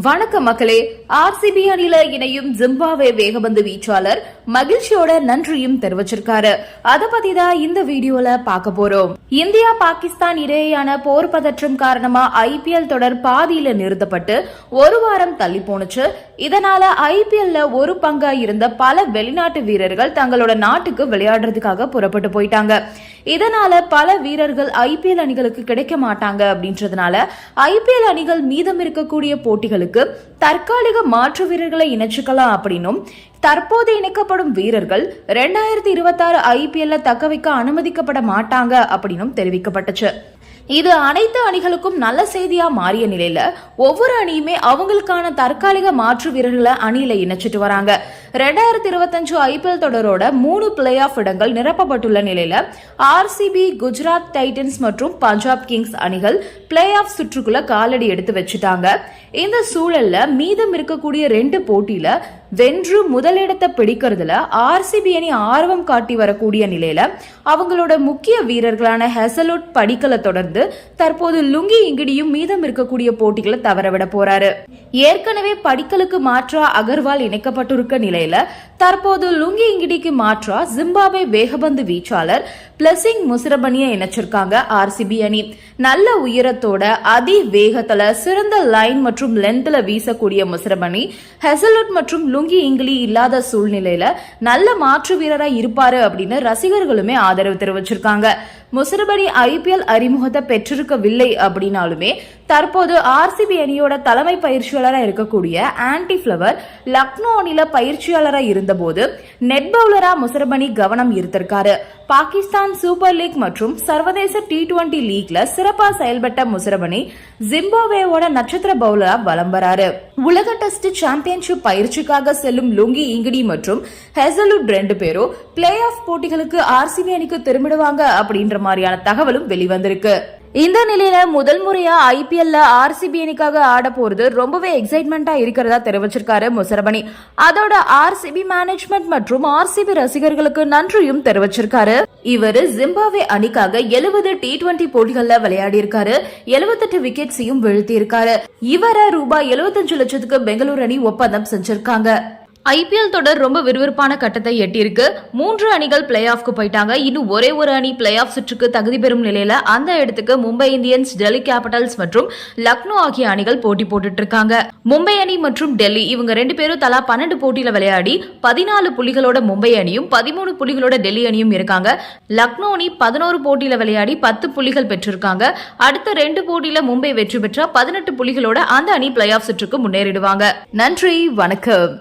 வணக்கம் மக்களே. ஆர்சிபி அணியில இணையும் ஜிம்பாப்வே வேகப்பந்து வீச்சாளர் மகிழ்ச்சியோட நன்றியும் தெரிவிச்சிருக்காரு. அத பத்தி தான் இந்த வீடியோல பார்க்க போறோம். இந்தியா பாகிஸ்தான் இடையேயான போர் பதற்றம் காரணமா IPL தொடர் பாதியில நிறுத்தப்பட்டு ஒரு வாரம் தள்ளி போனுச்சு. இதனால IPLல ஒரு பங்கா இருந்த பல வெளிநாட்டு வீரர்கள் தங்களோட நாட்டுக்கு விளையாடுறதுக்காக புறப்பட்டு போயிட்டாங்க. இதனால பல வீரர்கள் IPL அணிகளுக்கு கிடைக்க மாட்டாங்க அப்படின்றதுனால IPL அணிகள் மீதம் இருக்கக்கூடிய போட்டிகளுக்கு தற்காலிக மாற்று வீரர்களை இணைச்சுக்கலாம் அப்படின்னும் தற்போது இணைக்கப்படும் வீரர்கள் 2026 IPL தக்க வைக்க அனுமதிக்கப்பட மாட்டாங்க அப்படின்னும் தெரிவிக்கப்பட்டுச்சு. இது அனைத்து அணிகளுக்கும் நல்ல செய்தியா மாறிய நிலையில ஒவ்வொரு அணியுமே அவங்களுக்கான தற்காலிக மாற்று வீரர்களை அணியில இணைச்சிட்டு வராங்க. 2025 IPL தொடரோட 3 பிளே ஆஃப் இடங்கள் நிரப்பப்பட்டுள்ள நிலையில RCB, குஜராத் டைட்டன்ஸ் மற்றும் பஞ்சாப் கிங்ஸ் அணிகள் பிளே ஆஃப் சுற்றுக்குள்ள காலடி எடுத்து வச்சுட்டாங்க. இந்த சூழல்ல மீதம் இருக்கக்கூடிய 2 போட்டியில வென்று முதலிடத்தை பிடிக்கிறதுல RCB அணி ஆர்வம் காட்டி வரக்கூடிய நிலையில அவங்களோட முக்கிய வீரர்களான ஹெசலுட், படிக்கலை தொடர்ந்து தற்போது லுங்கி இங்கிடியும் மீதம் இருக்கக்கூடிய போட்டிகளை தவறவிட போறாரு. ஏற்கனவே படிக்கலுக்கு மாற்றா அகர்வால் இணைக்கப்பட்டிருக்க நிலையில தற்போது லுங்கி இங்கிடிக்கு மாற்றா ஜிம்பாப்வே வேகப்பந்து வீச்சாளர் பிளஸிங் முசரபனியை இணைச்சிருக்காங்க RCB அணி. நல்ல உயரத்தோட அதி வேகத்துல சிறந்த லைன் மற்றும் லென்த்ல வீசக்கூடிய முசரபனி ஹெசலுட் மற்றும் லுங்கி இங்கிலி இல்லாத சூழ்நிலையில நல்ல மாற்று வீரரா இருப்பாரு அப்படின்னு ரசிகர்களுமே ஆதரவு தெரிவிச்சிருக்காங்க. முசரபனி IPL அறிமுகத்தை பெற்றிருக்கவில்லை அப்படின்னாலுமே தற்போது RCB அணியோட தலைமை பயிற்சியாளராக இருக்கக்கூடிய ஆன்டி பிளவர் லக்னோ அணில பயிற்சியாளராக இருந்தபோது நெட் பவுலரா முசரபனி கவனம் ஈர்த்திருக்காரு. பாகிஸ்தான் சூப்பர் லீக் மற்றும் சர்வதேச T20 லீக்ல சிறப்பா செயல்பட்ட முசரபனி ஜிம்பாப்வேவோட நட்சத்திர பவுலரா வலம் வராரு. உலக டெஸ்ட் சாம்பியன்ஷிப் பயிற்சிக்காக செல்லும் லுங்கி இங்கிடி மற்றும் ஹெசலுட் 2 பேரும் பிளே ஆஃப் போட்டிகளுக்கு RCB அணிக்கு திரும்பிடுவாங்க அப்படின்ற மாதிரியான தகவலும் வெளிவந்திருக்கு. இந்த நிலையில முதல் முறையா IPLல RCB அணிக்காக ஆட போறது ரொம்பவே எக்ஸைட்மெண்டா இருக்கிறதா தெரிவிச்சிருக்காரு முசரபனி. அதோட RCB மேனேஜ்மெண்ட் மற்றும் RCB ரசிகர்களுக்கு நன்றியும் தெரிவிச்சிருக்காரு. இவரு ஜிம்பாப்வே அணிக்காக 70 T20 போட்டிகள்ல விளையாடி இருக்காரு. 78 விக்கெட்ஸையும் வீழ்த்தி இருக்காரு. இவரை ரூபாய் 75 லட்சத்துக்கு பெங்களூரு அணி ஒப்பந்தம் செஞ்சிருக்காங்க. IPL தொடர் ரொம்ப விறுவிறுப்பான கட்டத்தை எட்டியிருக்கு. 3 அணிகள் பிளே ஆஃப்க்கு போயிட்டாங்க. இன்னும் ஒரே ஒரு அணி பிளே ஆஃப் சுற்றுக்கு தகுதி பெறும் நிலையில அந்த இடத்துக்கு மும்பை இந்தியன்ஸ், டெல்லி கேபிட்டல்ஸ் மற்றும் லக்னோ ஆகிய அணிகள் போட்டி போட்டுட்டு இருக்காங்க. மும்பை அணி மற்றும் டெல்லி இவங்க 2 பேரும் தலா 12 போட்டியில விளையாடி 14 புள்ளிகளோட மும்பை அணியும் 13 புள்ளிகளோட டெல்லி அணியும் இருக்காங்க. லக்னோ அணி 11 போட்டியில விளையாடி 10 புள்ளிகள் பெற்றிருக்காங்க. அடுத்த 2 போட்டியில மும்பை வெற்றி பெற்றா 18 புள்ளிகளோட அந்த அணி பிளே ஆஃப் சுற்றுக்கு முன்னேறிடுவாங்க. நன்றி, வணக்கம்.